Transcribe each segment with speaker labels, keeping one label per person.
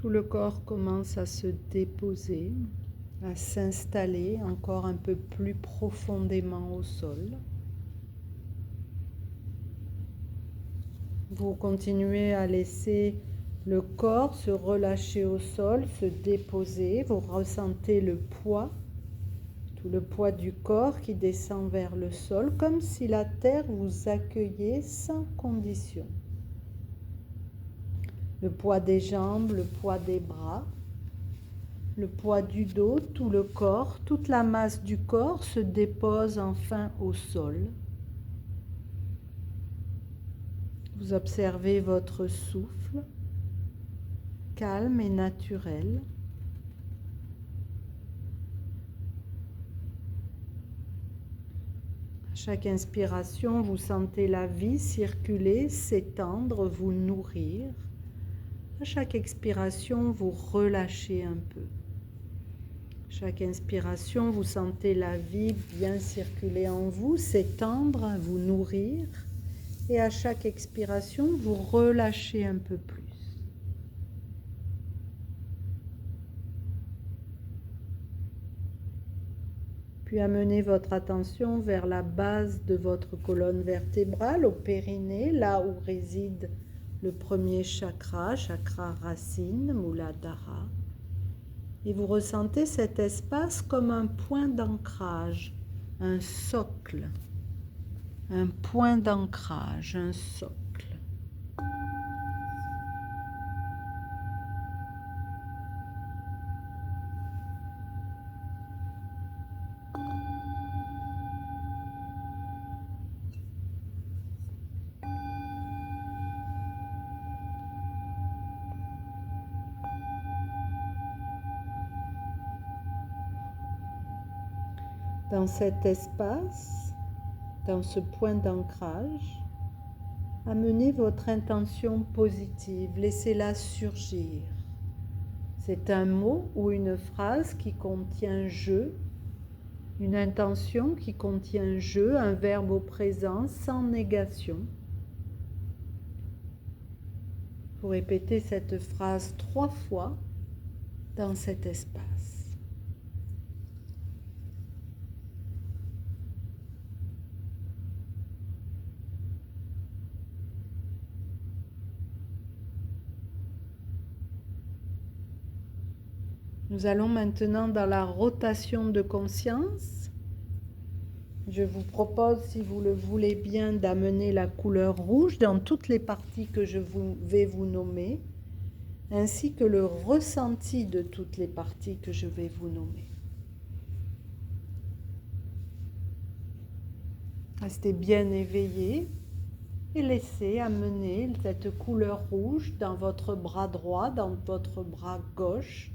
Speaker 1: Tout le corps commence à se déposer, à s'installer encore un peu plus profondément au sol. Vous continuez à laisser le corps se relâcher au sol, se déposer. Vous ressentez le poids, tout le poids du corps qui descend vers le sol, comme si la terre vous accueillait sans condition. Le poids des jambes, le poids des bras, le poids du dos, tout le corps, toute la masse du corps se dépose enfin au sol. Vous observez votre souffle, calme et naturel. À chaque inspiration, vous sentez la vie circuler, s'étendre, vous nourrir. À chaque expiration, vous relâchez un peu. Chaque inspiration, vous sentez la vie bien circuler en vous, s'étendre, vous nourrir. Et à chaque expiration, vous relâchez un peu plus. Puis amenez votre attention vers la base de votre colonne vertébrale, au périnée, là où réside le premier chakra, chakra racine, Muladhara. Et vous ressentez cet espace comme un point d'ancrage, un socle, un point d'ancrage, un socle. Dans cet espace, dans ce point d'ancrage, amenez votre intention positive, laissez-la surgir. C'est un mot ou une phrase qui contient je, une intention qui contient je, un verbe au présent sans négation. Vous répétez cette phrase 3 fois dans cet espace. Nous allons maintenant dans la rotation de conscience. Je vous propose, si vous le voulez bien, d'amener la couleur rouge dans toutes les parties que je vais vous nommer, ainsi que le ressenti de toutes les parties que je vais vous nommer. Restez bien éveillés et laissez amener cette couleur rouge dans votre bras droit, dans votre bras gauche,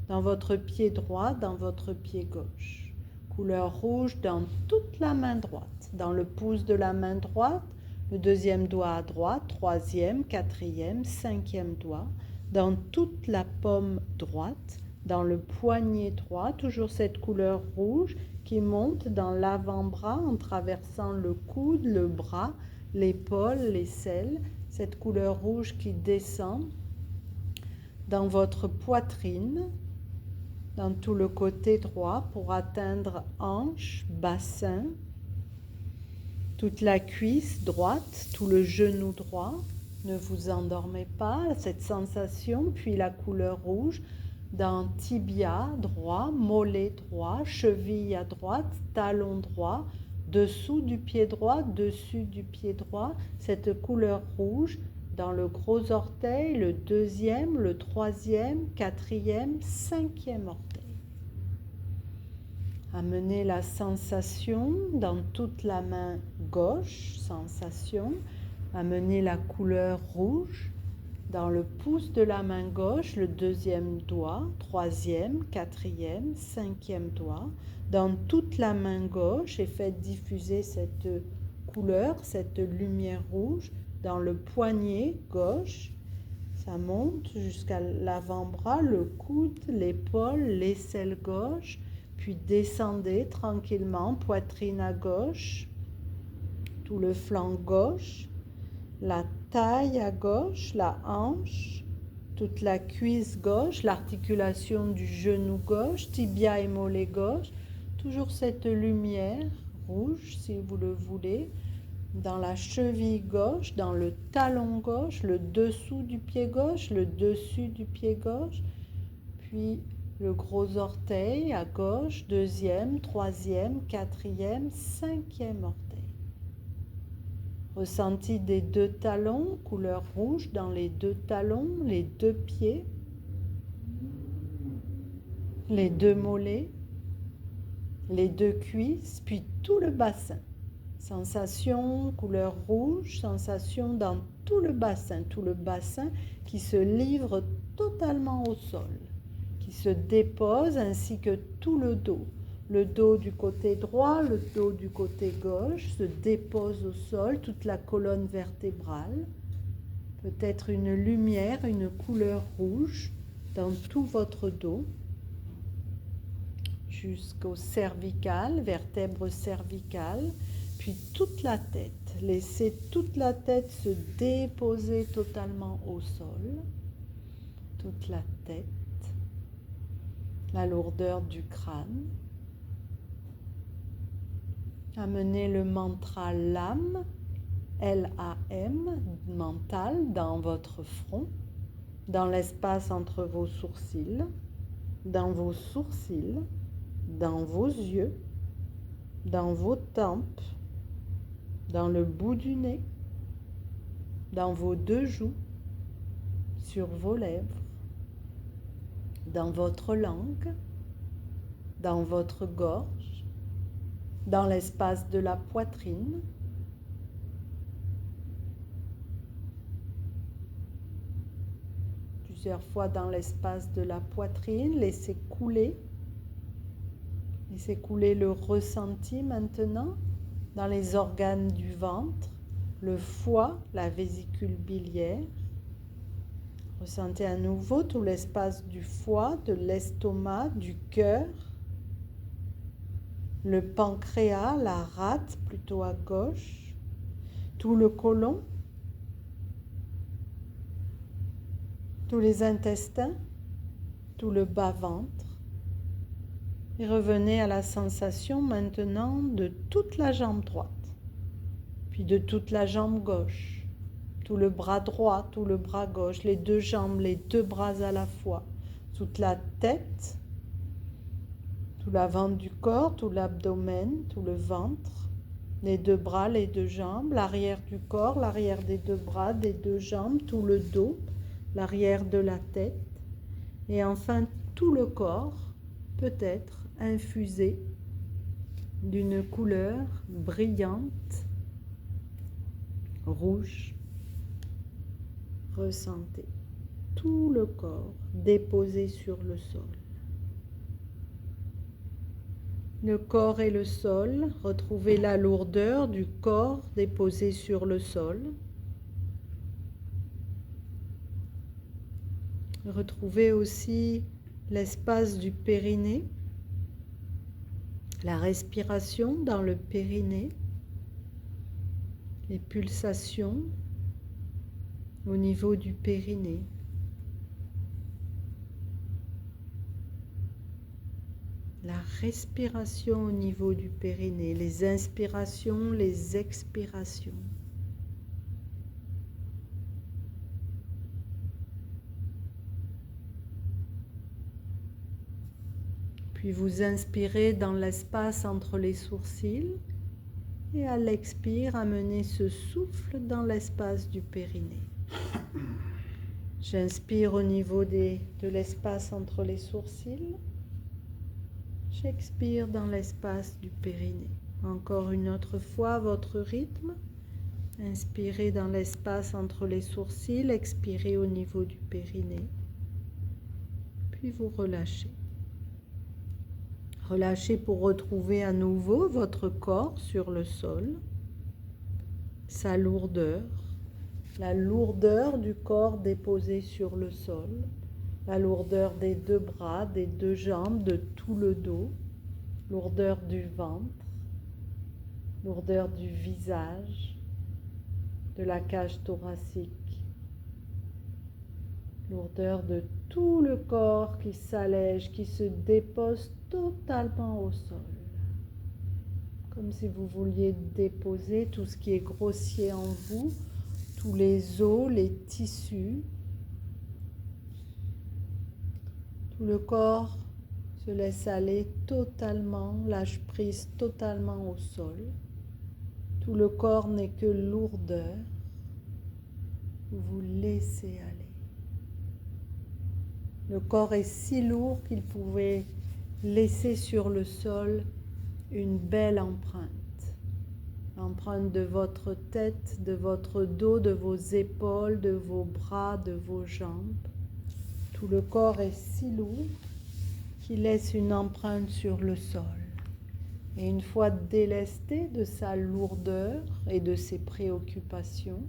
Speaker 1: dans votre pied droit, dans votre pied gauche. Couleur rouge dans toute la main droite, dans le pouce de la main droite, le deuxième doigt à droite, troisième, quatrième, cinquième doigt, dans toute la paume droite, dans le poignet droit, toujours cette couleur rouge qui monte dans l'avant-bras en traversant le coude, le bras, l'épaule, l'aisselle, cette couleur rouge qui descend dans votre poitrine, dans tout le côté droit pour atteindre hanche, bassin, toute la cuisse droite, tout le genou droit. Ne vous endormez pas, cette sensation, puis la couleur rouge dans tibia droit, mollet droit, cheville à droite, talon droit, dessous du pied droit, dessus du pied droit, cette couleur rouge dans le gros orteil, le deuxième, le troisième, quatrième, cinquième orteil. Amenez la sensation dans toute la main gauche, sensation. Amenez la couleur rouge dans le pouce de la main gauche, le deuxième doigt, troisième, quatrième, cinquième doigt, dans toute la main gauche et faites diffuser cette couleur, cette lumière rouge dans le poignet gauche. Ça monte jusqu'à l'avant-bras, le coude, l'épaule, l'aisselle gauche, puis descendez tranquillement, poitrine à gauche, tout le flanc gauche, la taille à gauche, la hanche, toute la cuisse gauche, l'articulation du genou gauche, tibia et mollet gauche. Toujours cette lumière rouge, si vous le voulez, dans la cheville gauche, dans le talon gauche, le dessous du pied gauche, le dessus du pied gauche, puis le gros orteil à gauche, deuxième, troisième, quatrième, cinquième orteil. Ressenti des deux talons, couleur rouge dans les deux talons, les deux pieds, les deux mollets, les deux cuisses, puis tout le bassin. Sensation couleur rouge, sensation dans tout le bassin qui se livre totalement au sol, qui se dépose ainsi que tout le dos. Le dos du côté droit, le dos du côté gauche se dépose au sol, toute la colonne vertébrale. Peut-être une lumière, une couleur rouge dans tout votre dos, jusqu'au cervical, vertèbre cervicale, puis toute la tête. Laissez toute la tête se déposer totalement au sol. Toute la tête, la lourdeur du crâne. Amenez le mantra LAM, L-A-M, mental, dans votre front, dans l'espace entre vos sourcils, dans vos sourcils, dans vos yeux, dans vos tempes, dans le bout du nez, dans vos deux joues, sur vos lèvres, dans votre langue, dans votre gorge, dans l'espace de la poitrine. Plusieurs fois dans l'espace de la poitrine, laissez couler le ressenti maintenant dans les organes du ventre, le foie, la vésicule biliaire. Ressentez à nouveau tout l'espace du foie, de l'estomac, du cœur, le pancréas, la rate plutôt à gauche, tout le côlon, tous les intestins, tout le bas-ventre. Et revenez à la sensation maintenant de toute la jambe droite, puis de toute la jambe gauche, tout le bras droit, tout le bras gauche, les deux jambes, les deux bras à la fois, toute la tête, tout l'avant du corps, tout l'abdomen, tout le ventre, les deux bras, les deux jambes, l'arrière du corps, l'arrière des deux bras, des deux jambes, tout le dos, l'arrière de la tête, et enfin tout le corps peut être infusé d'une couleur brillante, rouge. Ressentez tout le corps déposé sur le sol. Le corps et le sol, retrouvez la lourdeur du corps déposé sur le sol. Retrouvez aussi l'espace du périnée, la respiration dans le périnée, les pulsations au niveau du périnée. La respiration au niveau du périnée, les inspirations, les expirations. Puis vous inspirez dans l'espace entre les sourcils et à l'expire, amenez ce souffle dans l'espace du périnée. J'inspire au niveau de l'espace entre les sourcils. J'expire dans l'espace du périnée. Encore une autre fois, votre rythme. Inspirez dans l'espace entre les sourcils, expirez au niveau du périnée. Puis vous relâchez. Relâchez pour retrouver à nouveau votre corps sur le sol, sa lourdeur, la lourdeur du corps déposé sur le sol, la lourdeur des deux bras, des deux jambes, de tout le dos, lourdeur du ventre, lourdeur du visage, de la cage thoracique, Lourdeur de tout le corps qui s'allège, qui se dépose totalement au sol. Comme si vous vouliez déposer tout ce qui est grossier en vous, tous les os, les tissus. Tout le corps se laisse aller totalement, lâche prise totalement au sol. Tout le corps n'est que lourdeur. Vous vous laissez aller. Le corps est si lourd qu'il pouvait laisser sur le sol une belle empreinte. Empreinte de votre tête, de votre dos, de vos épaules, de vos bras, de vos jambes. Tout le corps est si lourd qu'il laisse une empreinte sur le sol. Et une fois délesté de sa lourdeur et de ses préoccupations,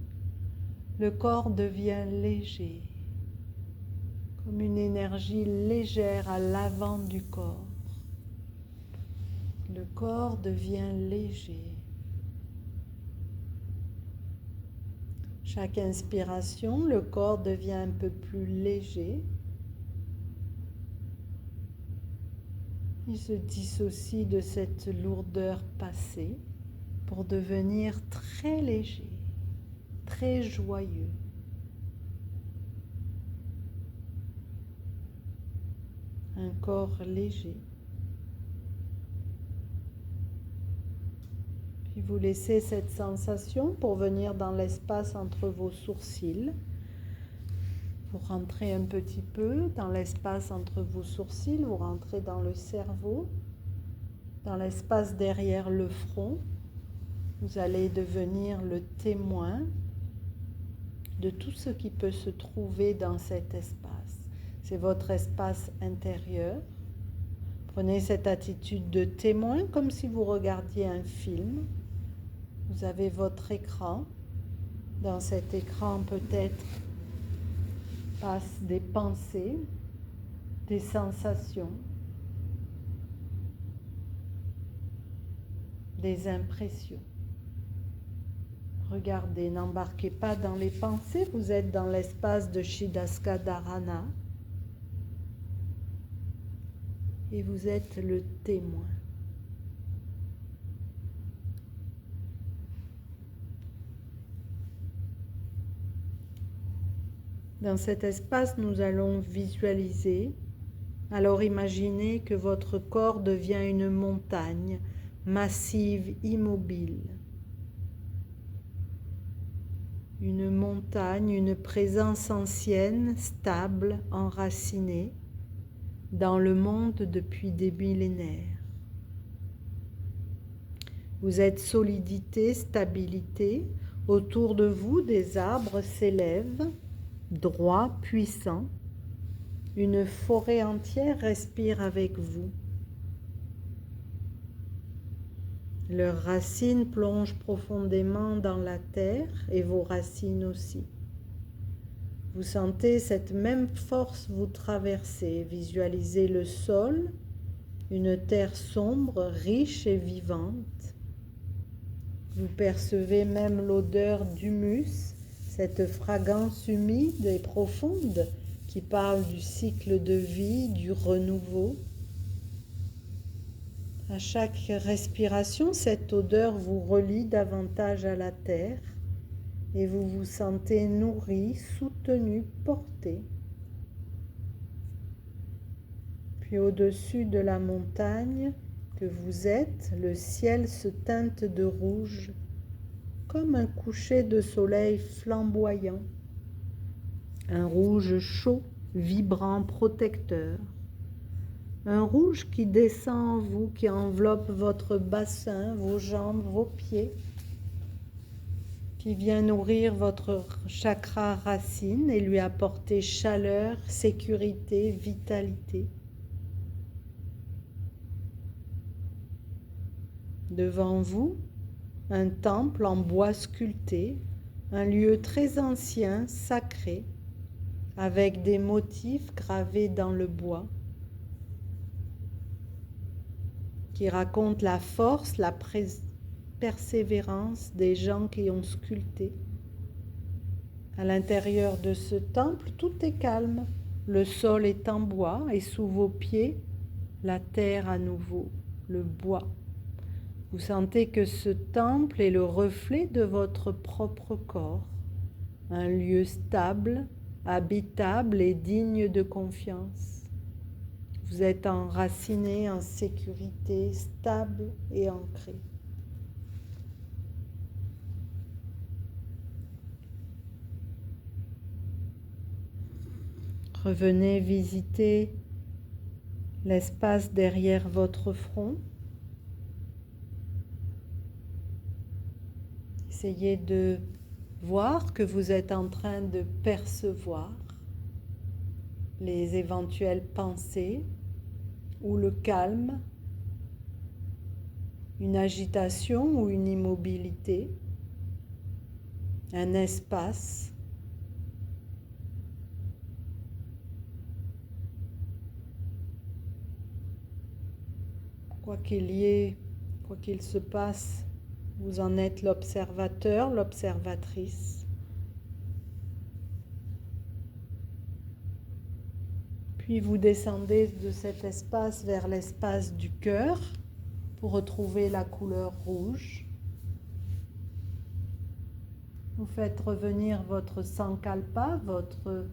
Speaker 1: le corps devient léger, comme une énergie légère à l'avant du corps. Le corps devient léger. Chaque inspiration, le corps devient un peu plus léger. Il se dissocie de cette lourdeur passée pour devenir très léger, très joyeux. Un corps léger. Puis vous laissez cette sensation pour venir dans l'espace entre vos sourcils. Vous rentrez un petit peu dans l'espace entre vos sourcils, vous rentrez dans le cerveau, dans l'espace derrière le front. Vous allez devenir le témoin de tout ce qui peut se trouver dans cet espace. C'est votre espace intérieur. Prenez cette attitude de témoin comme si vous regardiez un film. Vous avez votre écran. Dans cet écran, peut-être passent des pensées, des sensations, des impressions. Regardez, n'embarquez pas dans les pensées, vous êtes dans l'espace de Siddhascha Dharana et vous êtes le témoin. Dans cet espace, nous allons visualiser. Alors imaginez que votre corps devient une montagne massive, immobile. Une montagne, une présence ancienne, stable, enracinée dans le monde depuis des millénaires. Vous êtes solidité, stabilité. Autour de vous, des arbres s'élèvent, droits, puissants. Une forêt entière respire avec vous. Leurs racines plongent profondément dans la terre et vos racines aussi. Vous sentez cette même force vous traverser. Visualisez le sol, une terre sombre, riche et vivante. Vous percevez même l'odeur d'humus, cette fragrance humide et profonde qui parle du cycle de vie, du renouveau. À chaque respiration, cette odeur vous relie davantage à la terre et vous vous sentez nourri, soutenu, porté. Puis au-dessus de la montagne que vous êtes, le ciel se teinte de rouge, comme un coucher de soleil flamboyant. Un rouge chaud, vibrant, protecteur. Un rouge qui descend en vous, qui enveloppe votre bassin, vos jambes, vos pieds, qui vient nourrir votre chakra racine et lui apporter chaleur, sécurité, vitalité. Devant vous, un temple en bois sculpté, un lieu très ancien, sacré, avec des motifs gravés dans le bois, qui racontent la force, la persévérance des gens qui ont sculpté. À l'intérieur de ce temple, tout est calme. Le sol est en bois et sous vos pieds, la terre à nouveau, le bois. Vous sentez que ce temple est le reflet de votre propre corps, un lieu stable, habitable et digne de confiance. Vous êtes enraciné en sécurité, stable et ancré. Revenez visiter l'espace derrière votre front. Essayez de voir que vous êtes en train de percevoir les éventuelles pensées ou le calme, une agitation ou une immobilité, un espace. Quoi qu'il y ait, quoi qu'il se passe, vous en êtes l'observateur, l'observatrice. Puis vous descendez de cet espace vers l'espace du cœur pour retrouver la couleur rouge. Vous faites revenir votre sankalpa, votre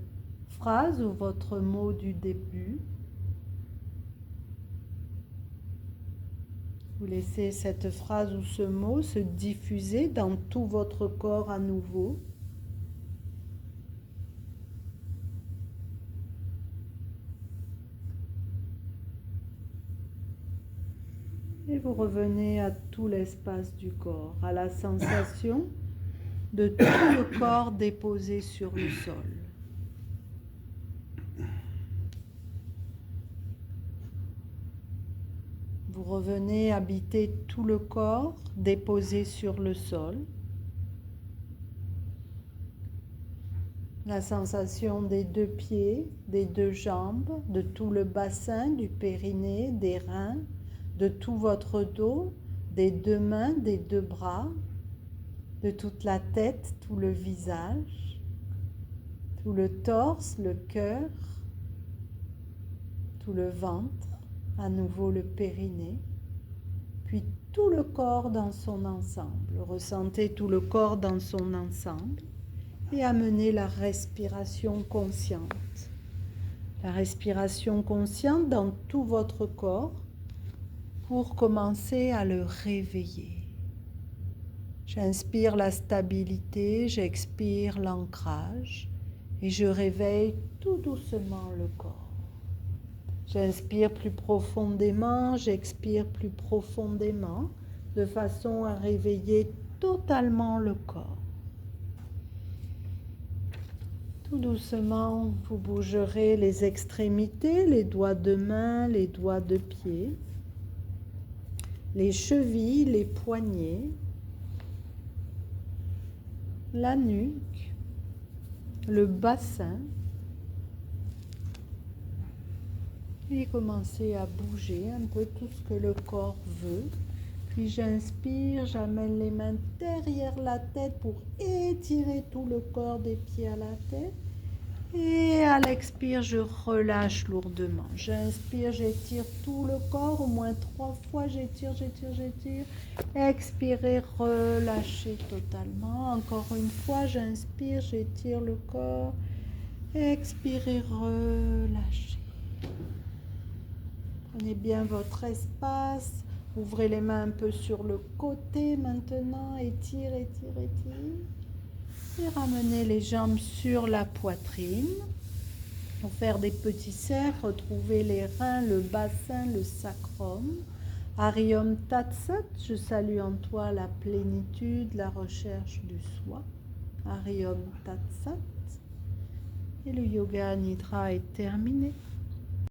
Speaker 1: phrase ou votre mot du début. Vous laissez cette phrase ou ce mot se diffuser dans tout votre corps à nouveau. Et vous revenez à tout l'espace du corps, à la sensation de tout le corps déposé sur le sol. Vous revenez habiter tout le corps déposé sur le sol. La sensation des deux pieds, des deux jambes, de tout le bassin, du périnée, des reins, de tout votre dos, des deux mains, des deux bras, de toute la tête, tout le visage, tout le torse, le cœur, tout le ventre, à nouveau le périnée, puis tout le corps dans son ensemble. Ressentez tout le corps dans son ensemble et amenez la respiration consciente. La respiration consciente dans tout votre corps pour commencer à le réveiller. J'inspire la stabilité, j'expire l'ancrage et je réveille tout doucement le corps. J'inspire plus profondément, j'expire plus profondément de façon à réveiller totalement le corps. Tout doucement, vous bougerez les extrémités, les doigts de main, les doigts de pied, les chevilles, les poignets, la nuque, le bassin. Et commencez à bouger un peu tout ce que le corps veut. Puis j'inspire, j'amène les mains derrière la tête pour étirer tout le corps des pieds à la tête. Et à l'expire, je relâche lourdement. J'inspire, j'étire tout le corps, au moins 3 fois. J'étire, j'étire, j'étire. Expirez, relâchez totalement. Encore une fois, j'inspire, j'étire le corps. Expirez, relâchez. Prenez bien votre espace. Ouvrez les mains un peu sur le côté maintenant. Étire, étire, étire. Et ramenez les jambes sur la poitrine. Pour faire des petits cercles, retrouvez les reins, le bassin, le sacrum. Ariom Tat Sat, je salue en toi la plénitude, la recherche du soi. Ariom Tat Sat. Et le yoga nidra est terminé.